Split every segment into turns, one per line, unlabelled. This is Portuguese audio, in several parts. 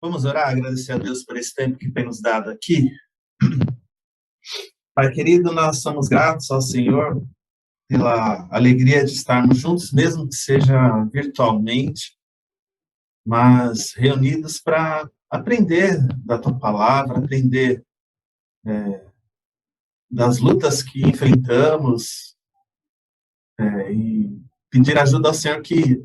Vamos orar, agradecer a Deus por esse tempo que tem nos dado aqui. Pai querido, nós somos gratos ao Senhor pela alegria de estarmos juntos, mesmo que seja virtualmente, mas reunidos para aprender da Tua Palavra, aprender das lutas que enfrentamos e pedir ajuda ao Senhor que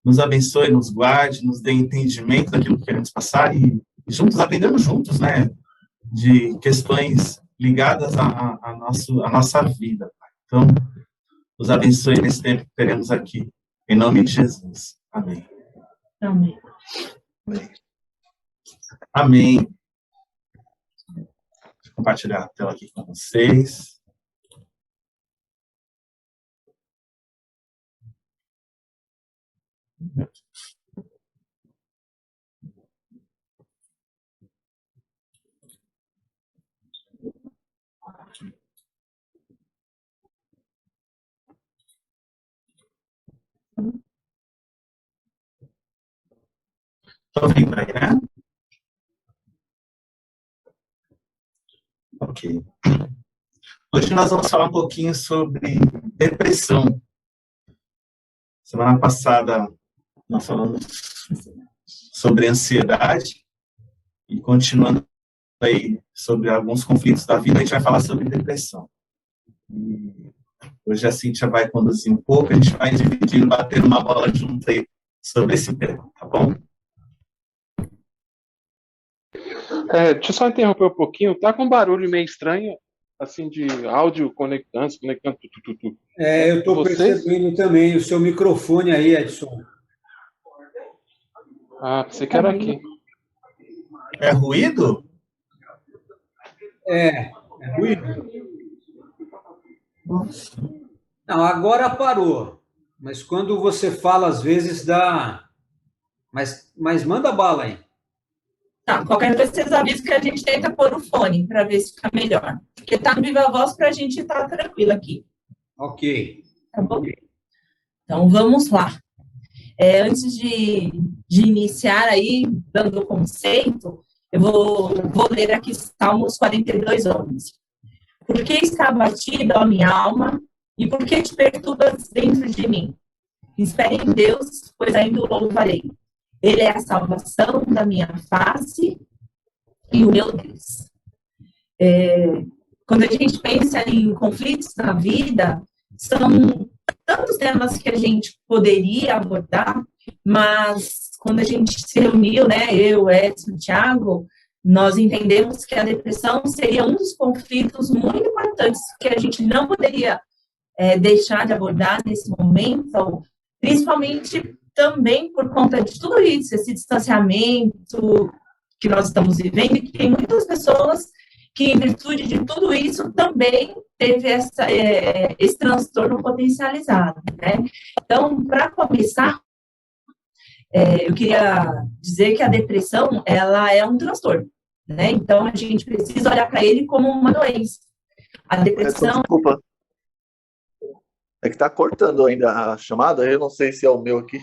nos abençoe, nos guarde, nos dê entendimento daquilo que queremos passar e juntos aprendemos juntos, né, de questões ligadas à nossa vida. Então, nos abençoe nesse tempo que teremos aqui. Em nome de Jesus. Amém.
Amém.
Amém. Vou compartilhar a tela aqui com vocês. Estou ouvindo aí, né? Ok. Hoje nós vamos falar um pouquinho sobre depressão. Semana passada nós falamos sobre ansiedade e continuando aí sobre alguns conflitos da vida, a gente vai falar sobre depressão. E hoje a Cíntia vai conduzir um pouco, a gente vai dividir, bater uma bola junto aí sobre esse tema, tá bom?
Deixa eu só interromper um pouquinho, tá com um barulho meio estranho, assim, de áudio conectando.
Eu estou percebendo também o seu microfone aí, Edson.
Pensei que era aqui.
É ruído?
É ruído. Não, agora parou. Mas quando você fala, às vezes dá... Mas manda bala aí.
Tá, qualquer coisa vocês avisam que a gente tenta pôr o fone para ver se fica melhor. Porque tá no Viva Voz para a gente estar tranquilo aqui.
Ok.
Tá bom? Então, vamos lá. Antes de iniciar aí, dando o conceito, eu vou ler aqui Salmos 42:11. Por que está abatida a minha alma e por que te perturbas dentro de mim? Espere em Deus, pois ainda o louvarei. Ele é a salvação da minha face e o meu Deus. Quando a gente pensa em conflitos na vida, são tantos temas que a gente poderia abordar, mas quando a gente se reuniu, né, eu, Edson, Thiago, nós entendemos que a depressão seria um dos conflitos muito importantes que a gente não poderia deixar de abordar nesse momento, principalmente também por conta de tudo isso, esse distanciamento que nós estamos vivendo, e que tem muitas pessoas que, em virtude de tudo isso, também teve esse transtorno potencializado, né? Então, para começar, eu queria dizer que a depressão, ela é um transtorno, né? Então, a gente precisa olhar para ele como uma doença. A depressão...
Desculpa. É que está cortando ainda a chamada, eu não sei se é o meu aqui.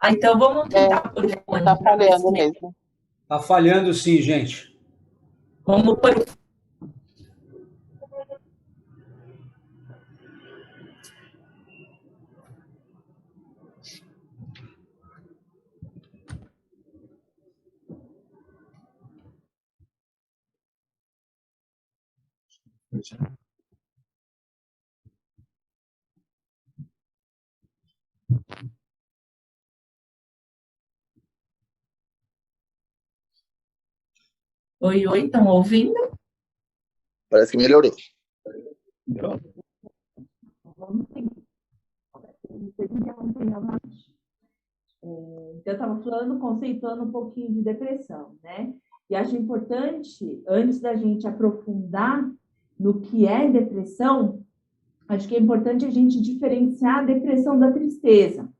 Então vamos tentar por fone.
Está falhando mesmo.
Está falhando sim, gente.
Vamos por... Oi, estão ouvindo?
Parece que melhorou.
Vamos seguir. Então, eu estava conceituando um pouquinho de depressão, né? E acho importante, antes da gente aprofundar no que é depressão, acho que é importante a gente diferenciar a depressão da tristeza.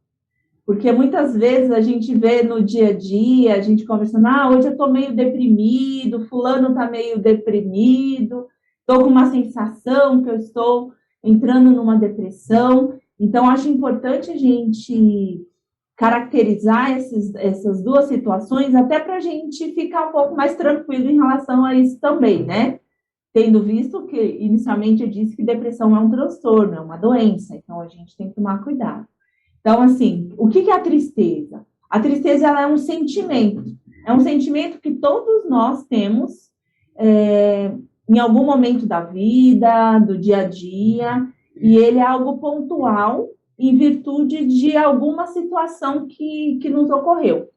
Porque muitas vezes a gente vê no dia a dia, a gente conversando, hoje eu estou meio deprimido, fulano está meio deprimido, estou com uma sensação que eu estou entrando numa depressão. Então, acho importante a gente caracterizar essas duas situações, até para a gente ficar um pouco mais tranquilo em relação a isso também, né? Tendo visto que, inicialmente, eu disse que depressão é um transtorno, é uma doença, então a gente tem que tomar cuidado. Então, assim, o que é a tristeza? A tristeza, ela é um sentimento que todos nós temos em algum momento da vida, do dia a dia, e ele é algo pontual em virtude de alguma situação que nos ocorreu.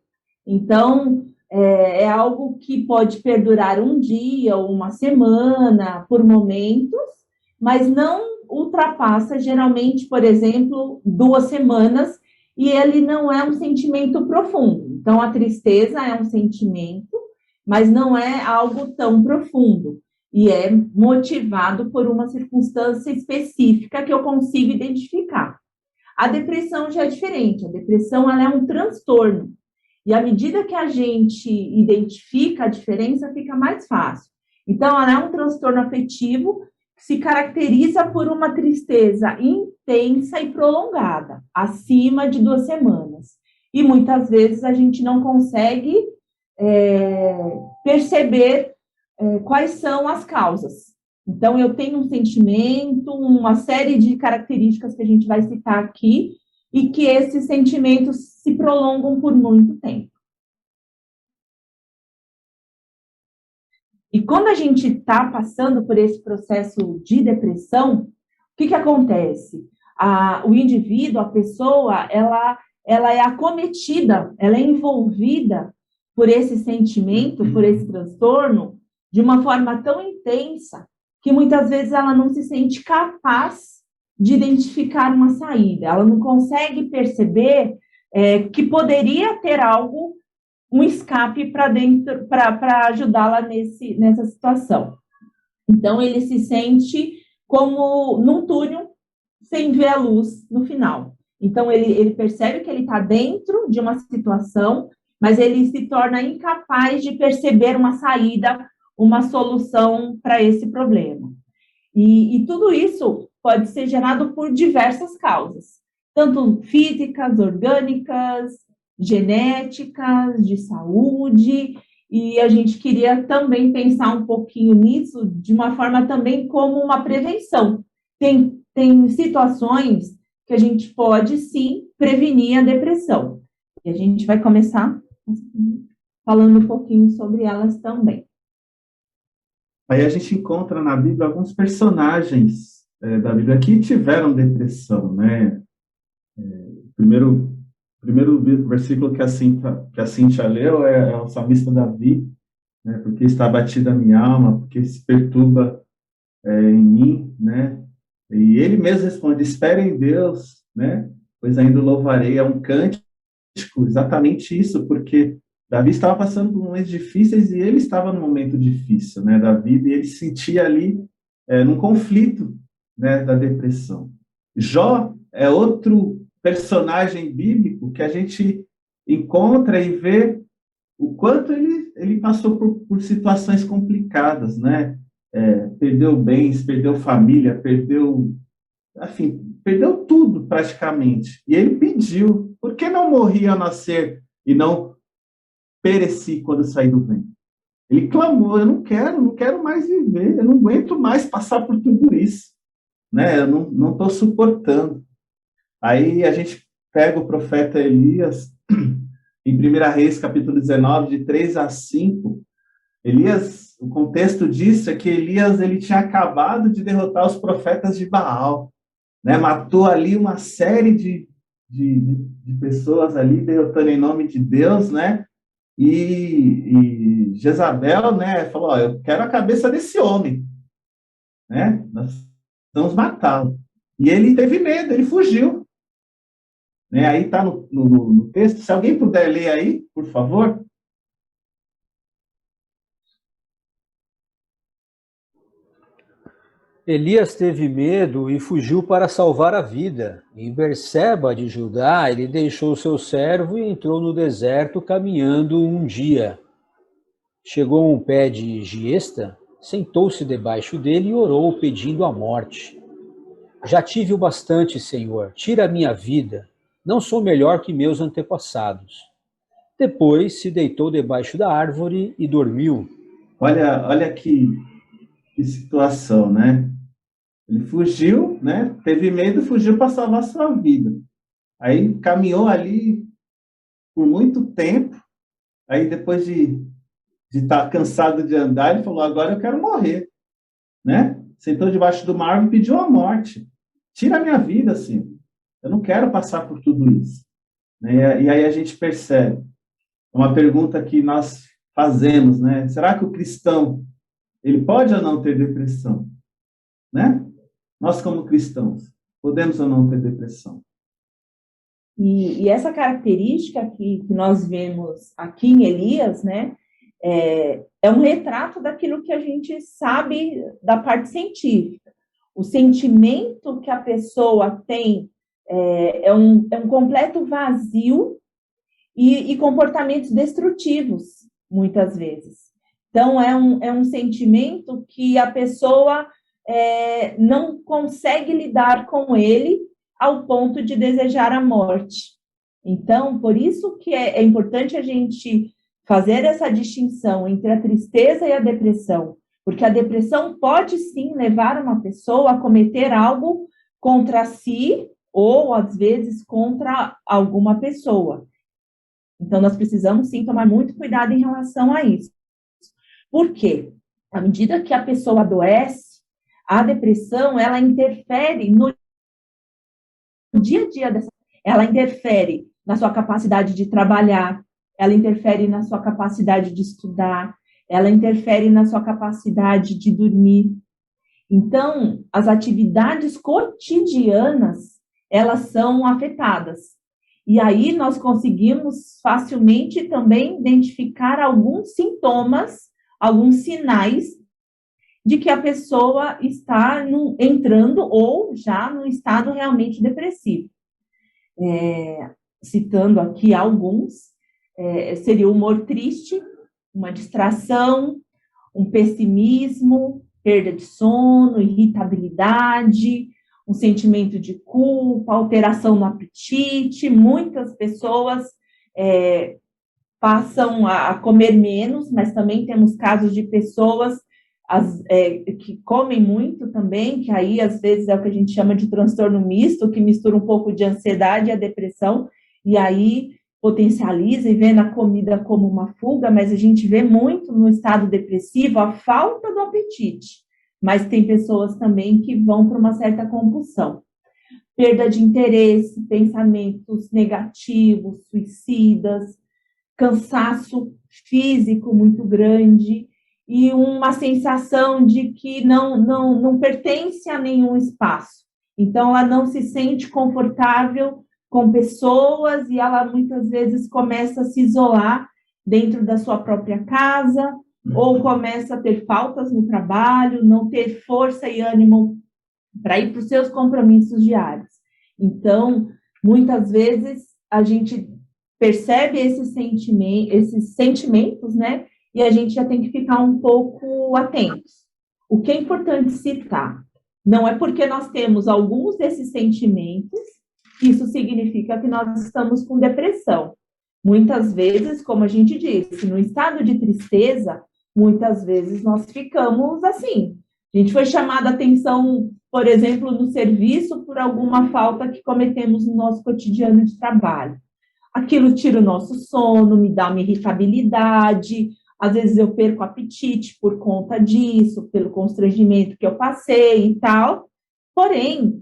Então, é algo que pode perdurar um dia ou uma semana, por momentos, mas não ultrapassa, geralmente, por exemplo, 2 semanas, e ele não é um sentimento profundo. Então, a tristeza é um sentimento, mas não é algo tão profundo, e é motivado por uma circunstância específica que eu consigo identificar. A depressão já é diferente, a depressão ela é um transtorno, e à medida que a gente identifica a diferença, fica mais fácil. Então, ela é um transtorno afetivo que se caracteriza por uma tristeza intensa e prolongada, acima de 2 semanas. E muitas vezes a gente não consegue perceber quais são as causas. Então, eu tenho um sentimento, uma série de características que a gente vai citar aqui, e que esses sentimentos se prolongam por muito tempo. E quando a gente está passando por esse processo de depressão, o que acontece? O indivíduo, a pessoa, ela é acometida, ela é envolvida por esse sentimento, por esse transtorno, de uma forma tão intensa, que muitas vezes ela não se sente capaz de identificar uma saída, ela não consegue perceber que poderia ter algo, um escape para dentro, para ajudá-la nessa situação. Então, ele se sente como num túnel sem ver a luz no final. Então, ele percebe que ele está dentro de uma situação, mas ele se torna incapaz de perceber uma saída, uma solução para esse problema. E tudo isso pode ser gerado por diversas causas, tanto físicas, orgânicas, genéticas, de saúde, e a gente queria também pensar um pouquinho nisso de uma forma também como uma prevenção. Tem situações que a gente pode, sim, prevenir a depressão. E a gente vai começar falando um pouquinho sobre elas também.
Aí a gente encontra na Bíblia alguns personagens da Bíblia que tiveram depressão, né? Primeiro versículo que a Cíntia leu é o salmista Davi, né? Porque está abatida a minha alma, porque se perturba em mim, né? E ele mesmo responde: espere em Deus, né? Pois ainda o louvarei. É um cântico, exatamente isso, porque Davi estava passando por momentos difíceis e ele estava num momento difícil, né, da vida, e ele se sentia ali num conflito, né, da depressão. Jó é outro personagem bíblico que a gente encontra e vê o quanto ele passou por situações complicadas, né? Perdeu bens, perdeu família, perdeu tudo praticamente. E ele pediu: por que não morri ao nascer e não pereci quando saí do ventre? Ele clamou: eu não quero mais viver, eu não aguento mais passar por tudo isso, né? Eu não estou suportando. Aí a gente pega o profeta Elias, em 1 Reis, capítulo 19, de 3-5, Elias, o contexto disso é que Elias ele tinha acabado de derrotar os profetas de Baal, né? Matou ali uma série de pessoas ali, derrotando em nome de Deus, né? E Jezabel, né, falou: eu quero a cabeça desse homem, né? Nós vamos matá-lo. E ele teve medo, ele fugiu. Né? Aí está no texto. Se alguém puder ler aí, por favor.
Elias teve medo e fugiu para salvar a vida. Em Berseba de Judá, ele deixou seu servo e entrou no deserto caminhando um dia. Chegou a um pé de giesta, sentou-se debaixo dele e orou, pedindo a morte. Já tive o bastante, Senhor, tira a minha vida. Não sou melhor que meus antepassados. Depois se deitou debaixo da árvore e dormiu.
Olha que situação, né? Ele fugiu, né? Teve medo, fugiu para salvar a sua vida. Aí caminhou ali por muito tempo. Aí depois de estar cansado de andar, ele falou: agora eu quero morrer, né? Sentou debaixo de uma árvore e pediu a morte. Tira a minha vida, assim. Eu não quero passar por tudo isso. Né? E aí a gente percebe. Uma pergunta que nós fazemos, né? Será que o cristão, ele pode ou não ter depressão? Né? Nós, como cristãos, podemos ou não ter depressão?
E essa característica que nós vemos aqui em Elias, né, é um retrato daquilo que a gente sabe da parte científica. O sentimento que a pessoa tem é um completo vazio e comportamentos destrutivos, muitas vezes. Então, é um sentimento que a pessoa não consegue lidar com ele ao ponto de desejar a morte. Então, por isso que é importante a gente fazer essa distinção entre a tristeza e a depressão, porque a depressão pode sim levar uma pessoa a cometer algo contra si ou, às vezes, contra alguma pessoa. Então, nós precisamos sim tomar muito cuidado em relação a isso. Por quê? À medida que a pessoa adoece, a depressão, ela interfere no dia a dia dessa, ela interfere na sua capacidade de trabalhar, ela interfere na sua capacidade de estudar, ela interfere na sua capacidade de dormir. Então, as atividades cotidianas, elas são afetadas. E aí nós conseguimos facilmente também identificar alguns sintomas, alguns sinais de que a pessoa está entrando ou já no estado realmente depressivo. Citando aqui alguns, seria o humor triste, uma distração, um pessimismo, perda de sono, irritabilidade, um sentimento de culpa, alteração no apetite. Muitas pessoas passam a comer menos, mas também temos casos de pessoas que comem muito também, que aí às vezes é o que a gente chama de transtorno misto, que mistura um pouco de ansiedade e a depressão, e aí potencializa e vê na comida como uma fuga, mas a gente vê muito no estado depressivo a falta do apetite, mas tem pessoas também que vão para uma certa compulsão. Perda de interesse, pensamentos negativos, suicidas, cansaço físico muito grande e uma sensação de que não pertence a nenhum espaço. Então, ela não se sente confortável com pessoas e ela muitas vezes começa a se isolar dentro da sua própria casa ou começa a ter faltas no trabalho, não ter força e ânimo para ir para os seus compromissos diários. Então, muitas vezes, a gente percebe esses sentimentos, né? E a gente já tem que ficar um pouco atentos. O que é importante citar, não é porque nós temos alguns desses sentimentos que isso significa que nós estamos com depressão. Muitas vezes, como a gente disse, no estado de tristeza, muitas vezes nós ficamos assim. A gente foi chamada a atenção, por exemplo, no serviço por alguma falta que cometemos no nosso cotidiano de trabalho. Aquilo tira o nosso sono, me dá uma irritabilidade, às vezes eu perco apetite por conta disso, pelo constrangimento que eu passei e tal. Porém,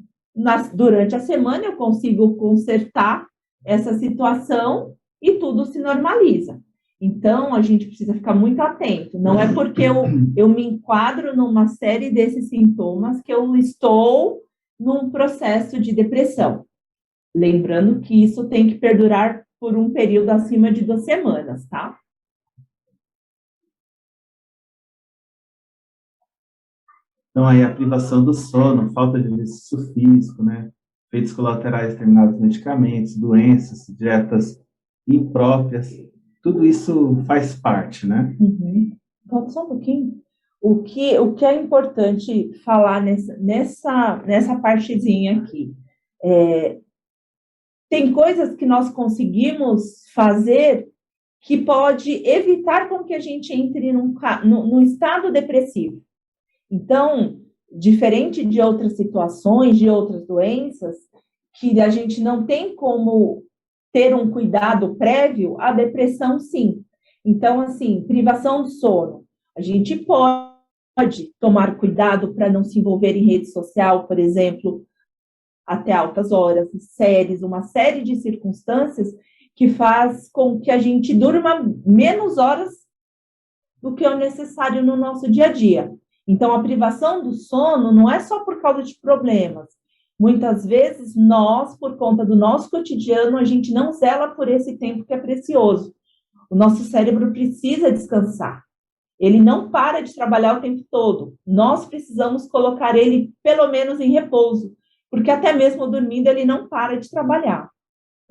durante a semana eu consigo consertar essa situação e tudo se normaliza. Então, a gente precisa ficar muito atento. Não é porque eu me enquadro numa série desses sintomas que eu estou num processo de depressão. Lembrando que isso tem que perdurar por um período acima de 2 semanas, tá?
Então, aí a privação do sono, falta de exercício físico, né? Efeitos colaterais de determinados medicamentos, doenças, dietas impróprias, tudo isso faz parte, né?
Volta só um pouquinho. O que é importante falar nessa partezinha aqui? tem coisas que nós conseguimos fazer que pode evitar com que a gente entre num estado depressivo. Então, diferente de outras situações, de outras doenças, que a gente não tem como ter um cuidado prévio, a depressão, sim. Então, assim, privação do sono. A gente pode tomar cuidado para não se envolver em rede social, por exemplo, até altas horas, séries, uma série de circunstâncias que faz com que a gente durma menos horas do que o necessário no nosso dia a dia. Então, a privação do sono não é só por causa de problemas. Muitas vezes, nós, por conta do nosso cotidiano, a gente não zela por esse tempo que é precioso. O nosso cérebro precisa descansar. Ele não para de trabalhar o tempo todo. Nós precisamos colocar ele, pelo menos, em repouso, porque até mesmo dormindo ele não para de trabalhar.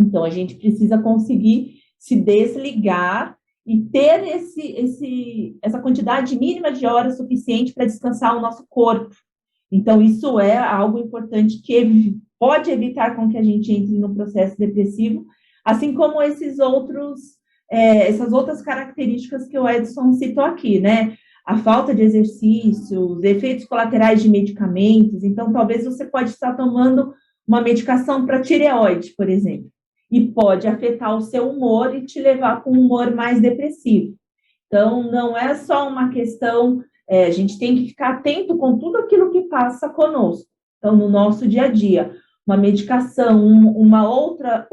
Então, a gente precisa conseguir se desligar e ter essa quantidade mínima de horas suficiente para descansar o nosso corpo. Então, isso é algo importante que pode evitar com que a gente entre no processo depressivo, assim como essas outras características que o Edson citou aqui, né? A falta de exercícios, efeitos colaterais de medicamentos. Então, talvez você pode estar tomando uma medicação para tireoide, por exemplo, e pode afetar o seu humor e te levar para um humor mais depressivo. Então, não é só uma questão, a gente tem que ficar atento com tudo aquilo que passa conosco. Então, no nosso dia a dia, uma medicação, uma outra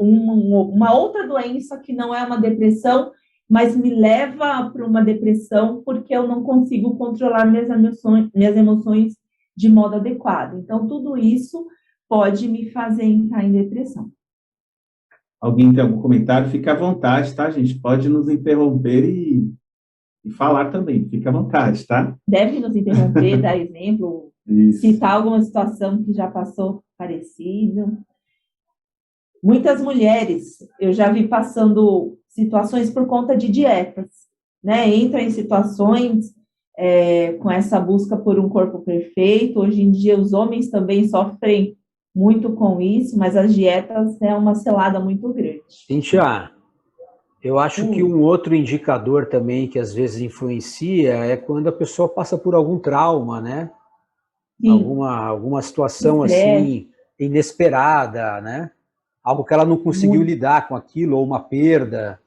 doença que não é uma depressão, mas me leva para uma depressão porque eu não consigo controlar minhas emoções de modo adequado. Então, tudo isso pode me fazer entrar em depressão.
Alguém tem algum comentário? Fique à vontade, tá, gente? Pode nos interromper e falar também. Fique à vontade, tá?
Deve nos interromper, dar exemplo, citar alguma situação que já passou parecido. Muitas mulheres, eu já vi passando situações por conta de dietas, né? Entram em situações com essa busca por um corpo perfeito. Hoje em dia, os homens também sofrem muito com isso, mas as dietas é uma cilada muito grande.
Cíntia, eu acho que um outro indicador também que às vezes influencia é quando a pessoa passa por algum trauma, né? Alguma situação assim inesperada, né? Algo que ela não conseguiu lidar com aquilo, ou uma perda.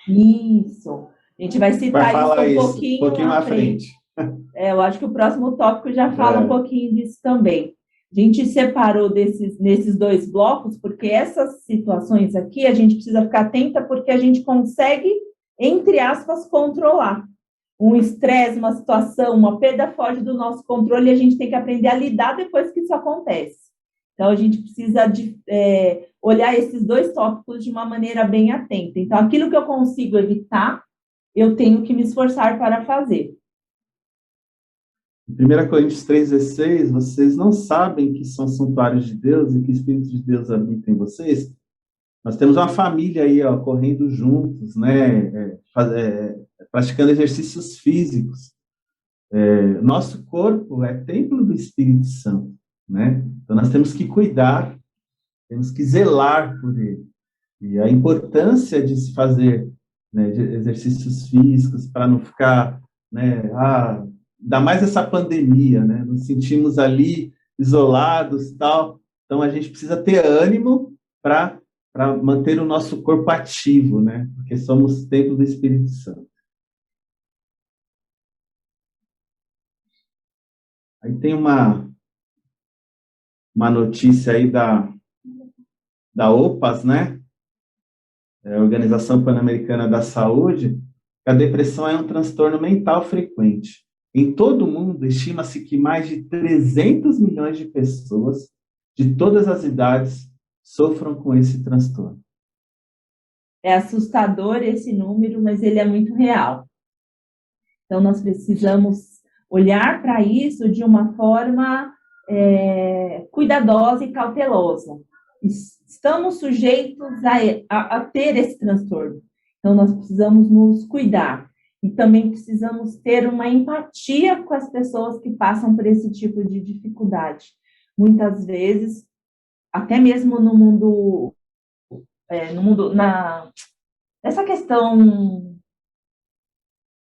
Isso. A gente vai citar isso um pouquinho
à frente.
Eu acho que o próximo tópico já fala um pouquinho disso também. A gente separou nesses dois blocos, porque essas situações aqui a gente precisa ficar atenta, porque a gente consegue, entre aspas, controlar. Um estresse, uma situação, uma perda foge do nosso controle e a gente tem que aprender a lidar depois que isso acontece. Então, a gente precisa olhar esses dois tópicos de uma maneira bem atenta. Então, aquilo que eu consigo evitar, eu tenho que me esforçar para fazer.
Em 1 Coríntios 3,16, vocês não sabem que são santuários de Deus e que o Espírito de Deus habita em vocês? Nós temos uma família aí, correndo juntos, né? Praticando exercícios físicos. Nosso corpo é templo do Espírito Santo, né? Então, nós temos que cuidar, temos que zelar por ele. E a importância de se fazer, né, de exercícios físicos para não ficar, né, ainda mais essa pandemia, né? Nos sentimos ali isolados, tal. Então, a gente precisa ter ânimo para manter o nosso corpo ativo, né? Porque somos templo do Espírito Santo. Aí tem uma notícia aí da OPAS, né? A Organização Pan-Americana da Saúde, que a depressão é um transtorno mental frequente. Em todo o mundo, estima-se que mais de 300 milhões de pessoas de todas as idades sofram com esse transtorno.
É assustador esse número, mas ele é muito real. Então, nós precisamos olhar para isso de uma forma cuidadosa e cautelosa. Estamos sujeitos a ter esse transtorno. Então, nós precisamos nos cuidar. E também precisamos ter uma empatia com as pessoas que passam por esse tipo de dificuldade. Muitas vezes, até mesmo no mundo no mundo, nessa questão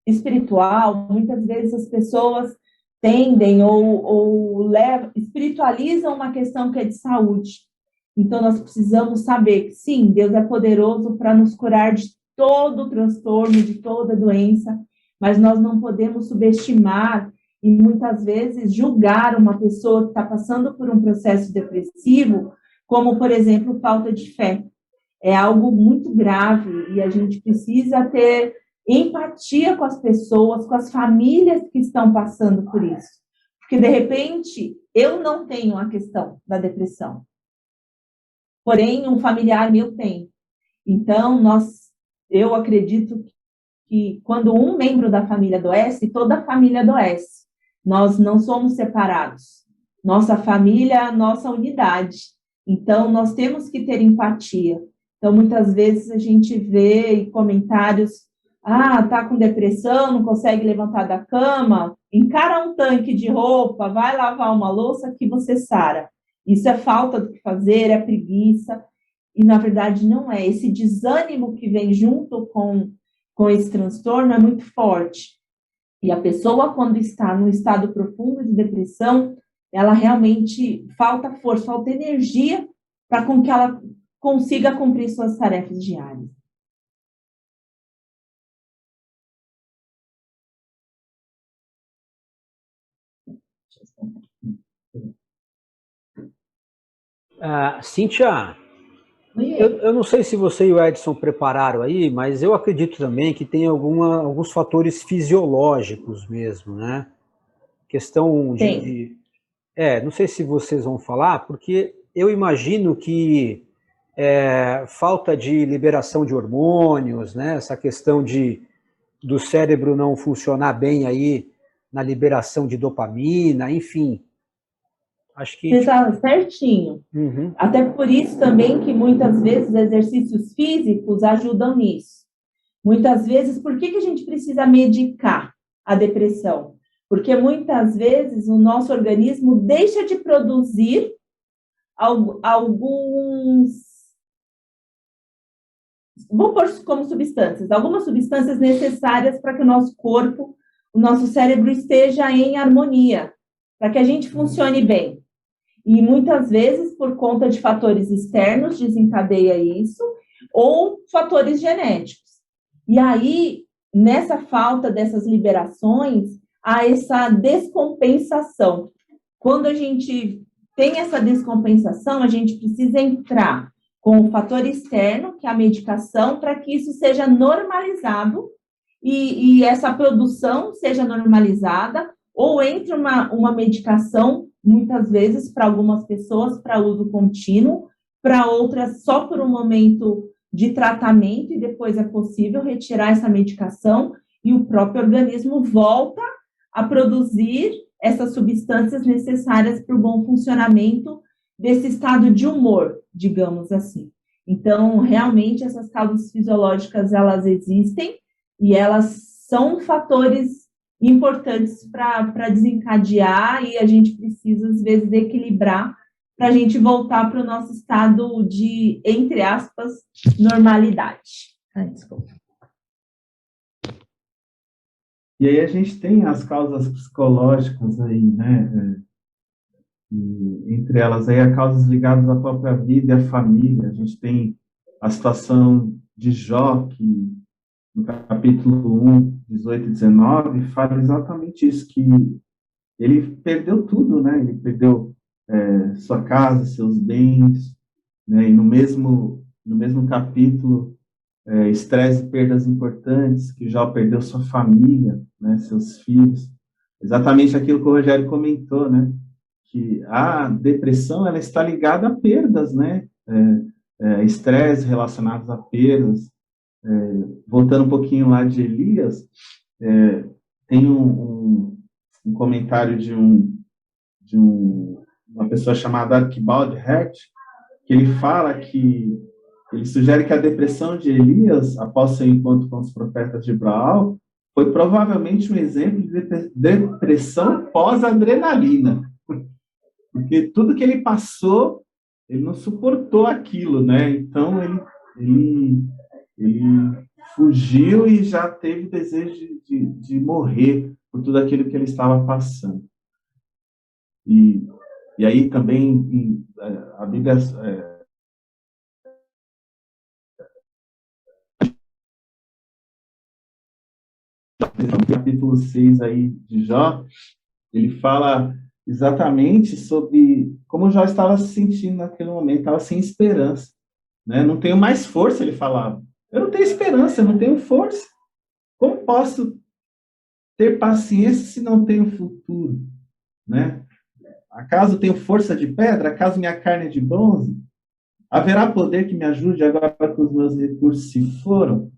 espiritual, muitas vezes as pessoas tendem ou espiritualizam uma questão que é de saúde. Então, nós precisamos saber que, sim, Deus é poderoso para nos curar de todo o transtorno, de toda doença, mas nós não podemos subestimar e, muitas vezes, julgar uma pessoa que está passando por um processo depressivo, como, por exemplo, falta de fé. É algo muito grave e a gente precisa ter empatia com as pessoas, com as famílias que estão passando por isso. Porque, de repente, eu não tenho a questão da depressão, porém, um familiar meu tem. Então, eu acredito que quando um membro da família adoece, toda a família adoece. Nós não somos separados. Nossa família é a nossa unidade. Então, nós temos que ter empatia. Então, muitas vezes a gente vê comentários, tá com depressão, não consegue levantar da cama, encara um tanque de roupa, vai lavar uma louça que você sara. Isso é falta do que fazer, é preguiça, e na verdade não é. Esse desânimo que vem junto com esse transtorno é muito forte. E a pessoa, quando está num estado profundo de depressão, ela realmente falta força, falta energia para com que ela consiga cumprir suas tarefas diárias.
Cíntia, eu não sei se você e o Edson prepararam aí, mas eu acredito também que tem alguns fatores fisiológicos mesmo, né? Questão não sei se vocês vão falar, porque eu imagino que falta de liberação de hormônios, né? Essa questão do cérebro não funcionar bem aí na liberação de dopamina, enfim. Acho que...
Você está certinho.
Uhum.
Até por isso também que muitas vezes exercícios físicos ajudam nisso. Muitas vezes, por que a gente precisa medicar a depressão? Porque muitas vezes o nosso organismo deixa de produzir vou pôr como substâncias, algumas substâncias necessárias para que o nosso corpo, o nosso cérebro esteja em harmonia, para que a gente funcione bem. E muitas vezes, por conta de fatores externos, desencadeia isso, ou fatores genéticos. E aí, nessa falta dessas liberações, há essa descompensação. Quando a gente tem essa descompensação, a gente precisa entrar com o fator externo, que é a medicação, para que isso seja normalizado e essa produção seja normalizada, ou entre uma medicação, muitas vezes, para algumas pessoas, para uso contínuo, para outras só por um momento de tratamento, e depois é possível retirar essa medicação e o próprio organismo volta a produzir essas substâncias necessárias para o bom funcionamento desse estado de humor, digamos assim. Então, realmente, essas causas fisiológicas, elas existem e elas são fatores importantes para desencadear, e a gente precisa, às vezes, equilibrar para a gente voltar para o nosso estado de, entre aspas, normalidade. Desculpa.
E aí a gente tem as causas psicológicas aí, né? E, entre elas aí, as causas ligadas à própria vida e à família. A gente tem a situação de Jó, que no capítulo 1, 18 e 19, fala exatamente isso, que ele perdeu tudo, né? Ele perdeu sua casa, seus bens, né? E no mesmo capítulo, estresse e perdas importantes, que Jó perdeu sua família, né? Seus filhos. Exatamente aquilo que o Rogério comentou, né? Que a depressão, ela está ligada a perdas, né? Estresse relacionados a perdas. Voltando um pouquinho lá de Elias, tem um comentário de uma pessoa chamada Archibald Hert, que ele fala que ele sugere que a depressão de Elias, após seu encontro com os profetas de Baal, foi provavelmente um exemplo de depressão pós-adrenalina, porque tudo que ele passou, ele não suportou aquilo, né? Então ele ele fugiu e já teve desejo de morrer por tudo aquilo que ele estava passando. E aí também a Bíblia no capítulo 6 aí de Jó, ele fala exatamente sobre como Jó estava se sentindo naquele momento, estava sem esperança, né? Não tenho mais força, ele falava. Eu não tenho esperança, eu não tenho força. Como posso ter paciência se não tenho futuro, né? Acaso tenho força de pedra? Acaso minha carne é de bronze? Haverá poder que me ajude agora que os meus recursos se foram?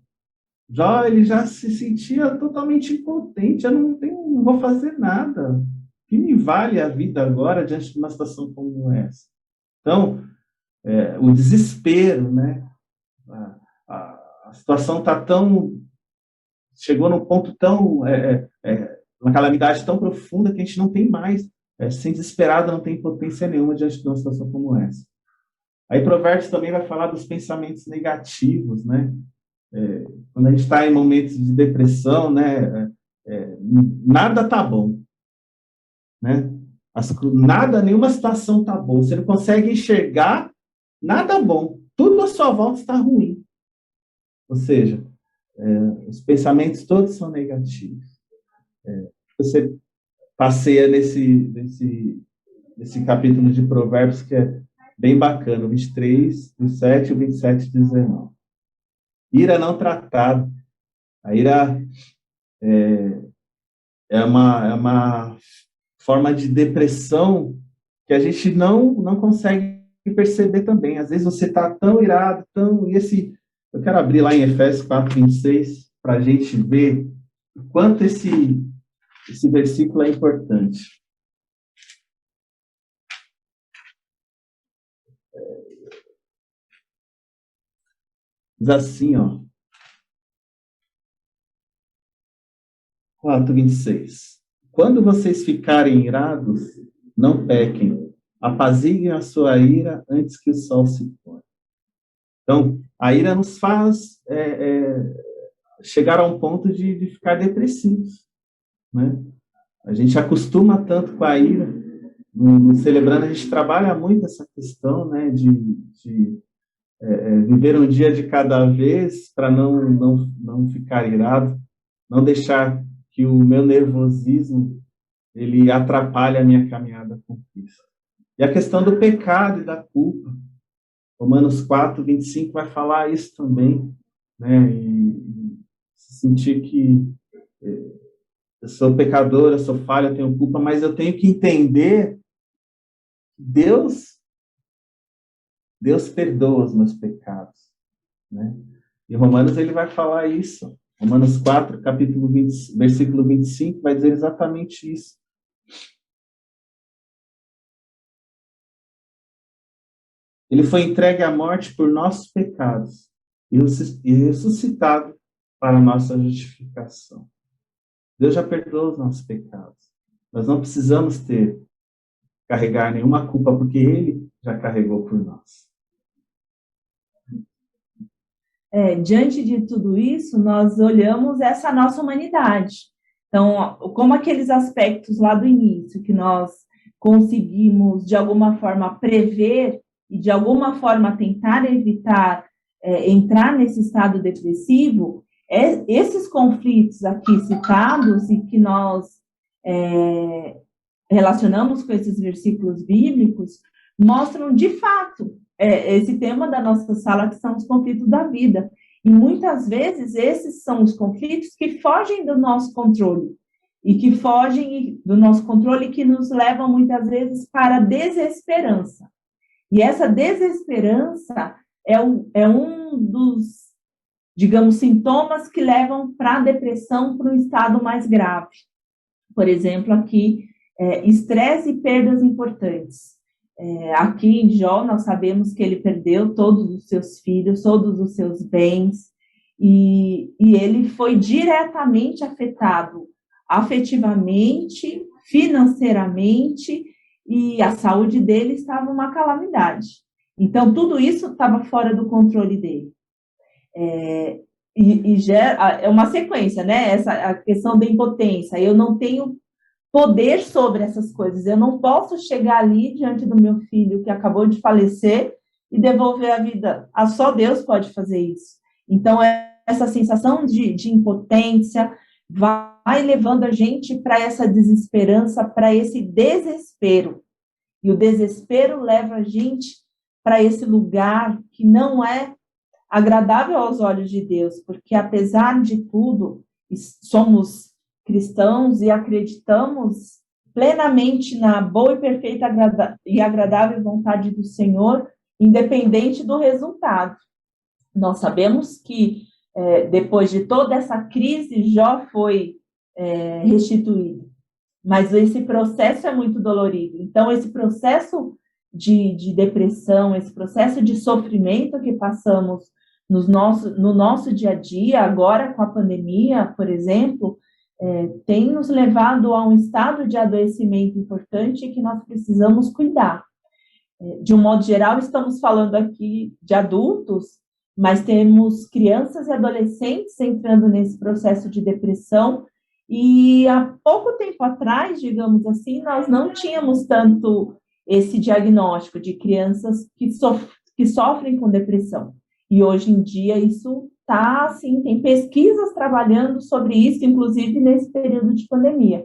Jó, ele já se sentia totalmente impotente. Eu não vou fazer nada. O que me vale a vida agora diante de uma situação como essa? Então, o desespero, né? A situação está chegou num ponto uma calamidade tão profunda que a gente não tem mais, sem desesperado, não tem potência nenhuma diante de uma situação como essa. Aí Provérbios também vai falar dos pensamentos negativos, né? Quando a gente está em momentos de depressão, né? Nada tá bom, né? Nenhuma situação tá boa. Você não consegue enxergar nada bom. Tudo à sua volta está ruim. Ou seja, os pensamentos todos são negativos. Você passeia nesse capítulo de Provérbios que é bem bacana, o 23, o 7 e o 27, 19. Ira não tratada. A ira é uma forma de depressão que a gente não consegue perceber também. Às vezes você está tão irado, eu quero abrir lá em Efésios 4, 26, para a gente ver o quanto esse versículo é importante. Diz assim, ó. 4, 26. Quando vocês ficarem irados, não pequem. Apaziguem a sua ira antes que o sol se ponha. Então, a ira nos faz chegar a um ponto de ficar depressivos, né? A gente acostuma tanto com a ira. No Celebrando, a gente trabalha muito essa questão, né, de viver um dia de cada vez para não ficar irado, não deixar que o meu nervosismo ele atrapalhe a minha caminhada com Cristo. E a questão do pecado e da culpa. Romanos 4, 25 vai falar isso também, né? E se sentir que eu sou pecador, eu sou falho, eu tenho culpa, mas eu tenho que entender que Deus perdoa os meus pecados, né? E Romanos ele vai falar isso. Romanos 4, capítulo 20, versículo 25, vai dizer exatamente isso. Ele foi entregue à morte por nossos pecados e ressuscitado para a nossa justificação. Deus já perdoou os nossos pecados. Nós não precisamos carregar nenhuma culpa, porque Ele já carregou por nós.
Diante de tudo isso, nós olhamos essa nossa humanidade. Então, como aqueles aspectos lá do início, que nós conseguimos, de alguma forma, prever e, de alguma forma, tentar evitar entrar nesse estado depressivo, esses conflitos aqui citados e que nós relacionamos com esses versículos bíblicos, mostram, de fato, esse tema da nossa sala, que são os conflitos da vida. E, muitas vezes, esses são os conflitos que fogem do nosso controle, e que fogem do nosso controle, que nos levam, muitas vezes, para a desesperança. E essa desesperança é um dos, digamos, sintomas que levam para a depressão, para um estado mais grave. Por exemplo, aqui, estresse e perdas importantes. Aqui em Jó, nós sabemos que ele perdeu todos os seus filhos, todos os seus bens, e ele foi diretamente afetado, afetivamente, financeiramente, e a saúde dele estava uma calamidade. Então, tudo isso estava fora do controle dele. E gera, é uma sequência, né? A questão da impotência. Eu não tenho poder sobre essas coisas. Eu não posso chegar ali diante do meu filho que acabou de falecer e devolver a vida. Só Deus pode fazer isso. Então, essa sensação de impotência vai levando a gente para essa desesperança, para esse desespero. E o desespero leva a gente para esse lugar que não é agradável aos olhos de Deus, porque apesar de tudo, somos cristãos e acreditamos plenamente na boa e perfeita e agradável vontade do Senhor, independente do resultado. Nós sabemos que depois de toda essa crise, Jó foi restituído, mas esse processo é muito dolorido. Então, esse processo de depressão, esse processo de sofrimento que passamos no nosso dia a dia, agora com a pandemia, por exemplo, tem nos levado a um estado de adoecimento importante que nós precisamos cuidar. De um modo geral, estamos falando aqui de adultos, mas temos crianças e adolescentes entrando nesse processo de depressão, e há pouco tempo atrás, digamos assim, nós não tínhamos tanto esse diagnóstico de crianças que sofrem com depressão. E hoje em dia isso está, assim, tem pesquisas trabalhando sobre isso, inclusive nesse período de pandemia.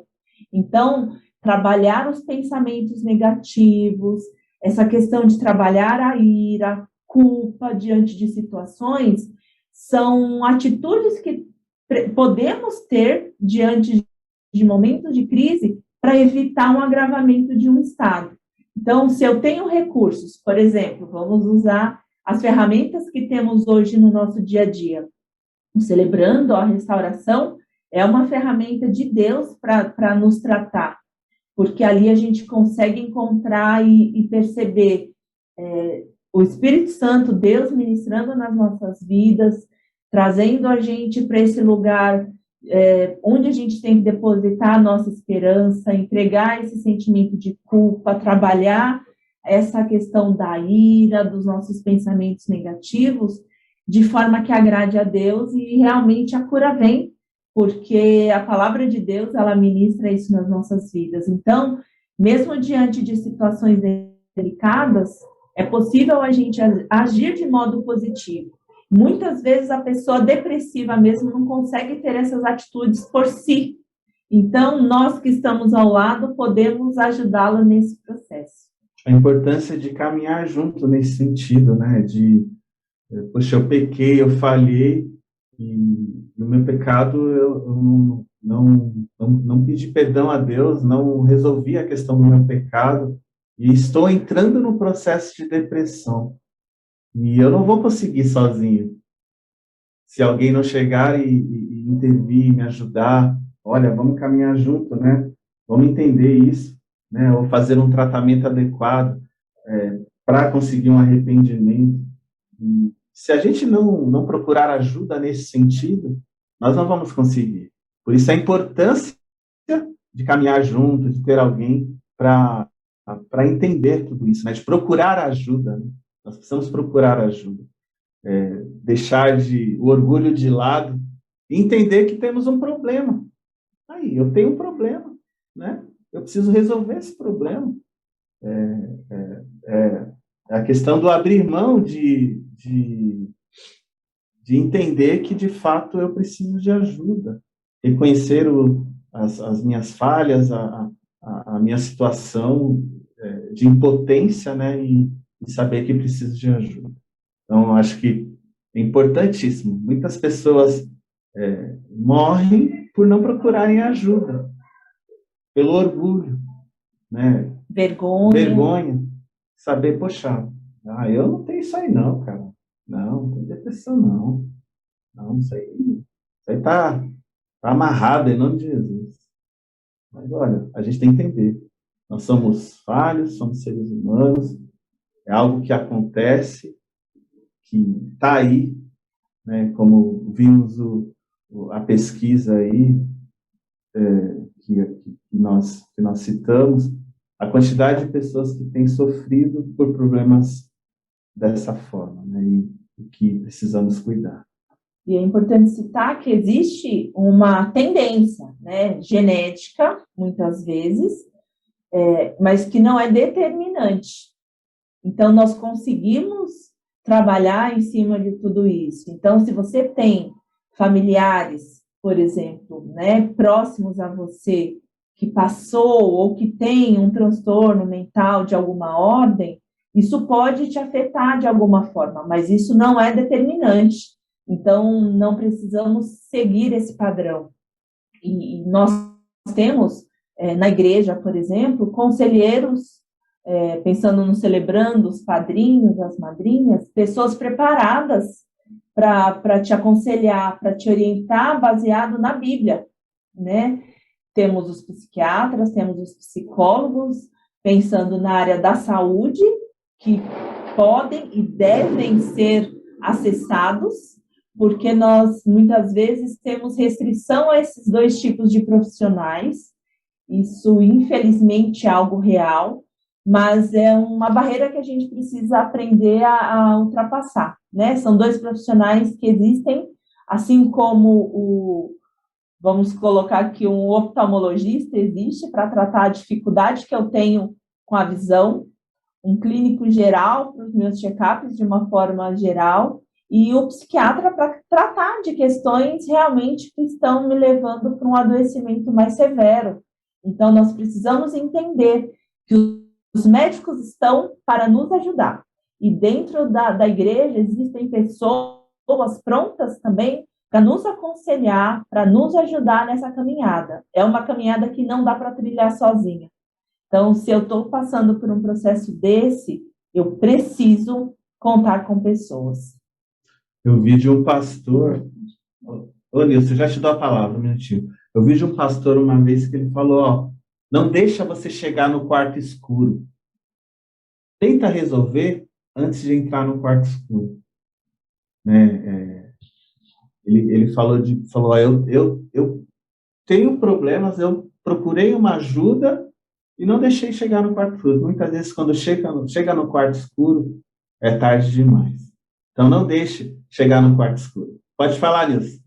Então, trabalhar os pensamentos negativos, essa questão de trabalhar a ira, culpa diante de situações, são atitudes que podemos ter diante de momentos de crise para evitar um agravamento de um estado. Então, se eu tenho recursos, por exemplo, vamos usar as ferramentas que temos hoje no nosso dia a dia. O Celebrando a Restauração é uma ferramenta de Deus para nos tratar, porque ali a gente consegue encontrar e perceber o Espírito Santo, Deus ministrando nas nossas vidas, trazendo a gente para esse lugar onde a gente tem que depositar a nossa esperança, entregar esse sentimento de culpa, trabalhar essa questão da ira, dos nossos pensamentos negativos, de forma que agrade a Deus, e realmente a cura vem, porque a palavra de Deus, ela ministra isso nas nossas vidas. Então, mesmo diante de situações delicadas, é possível a gente agir de modo positivo. Muitas vezes a pessoa depressiva mesmo não consegue ter essas atitudes por si. Então, nós que estamos ao lado podemos ajudá-la nesse processo.
A importância de caminhar junto nesse sentido, né? Poxa, eu pequei, eu falhei, e o meu pecado, eu não pedi perdão a Deus, não resolvi a questão do meu pecado, e estou entrando no processo de depressão. E eu não vou conseguir sozinho. Se alguém não chegar e intervir, me ajudar, olha, vamos caminhar junto, né? Vamos entender isso, né? Ou fazer um tratamento adequado para conseguir um arrependimento. E se a gente não procurar ajuda nesse sentido, nós não vamos conseguir. Por isso a importância de caminhar junto, de ter alguém para entender tudo isso, né? De procurar ajuda, né? Nós precisamos procurar ajuda. Deixar o orgulho de lado e entender que temos um problema. Aí, eu tenho um problema, né? Eu preciso resolver esse problema. A questão do abrir mão de entender que, de fato, eu preciso de ajuda. Reconhecer as minhas falhas, a minha situação de impotência, né? E saber que preciso de ajuda. Então, acho que é importantíssimo. Muitas pessoas morrem por não procurarem ajuda, pelo orgulho, né? Vergonha. Saber, poxa, eu não tenho isso aí não, cara. Não tem depressão não. Não, isso aí tá amarrado em nome de Jesus. Mas, olha, a gente tem que entender. Nós somos falhos, somos seres humanos, é algo que acontece, que está aí, né, como vimos a pesquisa aí, que nós citamos, a quantidade de pessoas que têm sofrido por problemas dessa forma, né, e que precisamos cuidar.
E é importante citar que existe uma tendência, né, genética, muitas vezes, mas que não é determinante. Então, nós conseguimos trabalhar em cima de tudo isso. Então, se você tem familiares, por exemplo, né, próximos a você, que passou ou que tem um transtorno mental de alguma ordem, isso pode te afetar de alguma forma, mas isso não é determinante. Então, não precisamos seguir esse padrão. E nós temos, na igreja, por exemplo, conselheiros, pensando nos celebrandos, padrinhos, as madrinhas, pessoas preparadas para te aconselhar, para te orientar, baseado na Bíblia, né? Temos os psiquiatras, temos os psicólogos, pensando na área da saúde, que podem e devem ser acessados, porque nós, muitas vezes, temos restrição a esses dois tipos de profissionais. Isso, infelizmente, é algo real, mas é uma barreira que a gente precisa aprender a ultrapassar, né? São dois profissionais que existem, assim como vamos colocar aqui, um oftalmologista existe para tratar a dificuldade que eu tenho com a visão, um clínico geral para os meus check-ups de uma forma geral, e o psiquiatra para tratar de questões realmente que estão me levando para um adoecimento mais severo. Então, nós precisamos entender que os médicos estão para nos ajudar. E dentro da igreja existem pessoas prontas também para nos aconselhar, para nos ajudar nessa caminhada. É uma caminhada que não dá para trilhar sozinha. Então, se eu estou passando por um processo desse, eu preciso contar com pessoas.
Eu vi de um pastor... Ô, Nilson, já te dou a palavra, um minutinho. Eu vi de um pastor uma vez que ele falou, ó, não deixa você chegar no quarto escuro. Tenta resolver antes de entrar no quarto escuro. Né? Ele falou, ó, eu tenho problemas, eu procurei uma ajuda e não deixei chegar no quarto escuro. Muitas vezes, quando chega no quarto escuro, é tarde demais. Então, não deixe chegar no quarto escuro. Pode falar, Nilson.